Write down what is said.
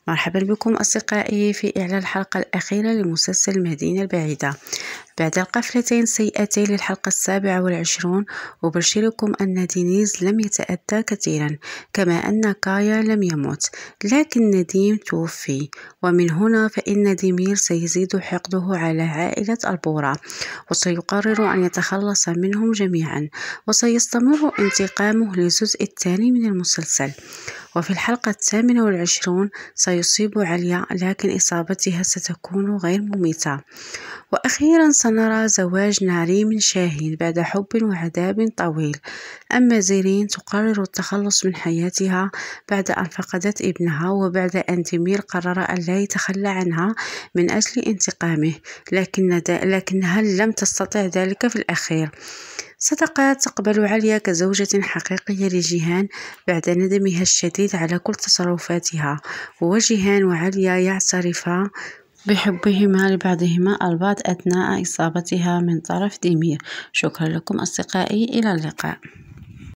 مرحبا بكم أصدقائي في إعلان الحلقة الأخيرة لمسلسل المدينة البعيدة. بعد القفلتين السيئتين للحلقة 27، أبشركم أن دينيز لم يتأذى كثيرا، كما أن كايا لم يمت، لكن نديم توفي. ومن هنا فإن ديمير سيزيد حقده على عائلة البورا، وسيقرر أن يتخلص منهم جميعا، وسيستمر انتقامه للجزء الثاني من المسلسل. وفي الحلقة 28 سيصيب عليا، لكن إصابتها ستكون غير مميتة. وأخيرا سنرى زواج ناري من شاهين بعد حب وعذاب طويل. أما زيرين تقرر التخلص من حياتها بعد أن فقدت ابنها، وبعد أن ديمير قرر أن لا يتخلى عنها من أجل انتقامه، لكنها لم تستطع ذلك في الأخير. صدقت تقبل عليا كزوجة حقيقية لجيهان بعد ندمها الشديد على كل تصرفاتها، وجيهان وعليا يعترفا بحبهما لبعضهما البعض أثناء إصابتها من طرف ديمير. شكرا لكم أصدقائي، إلى اللقاء.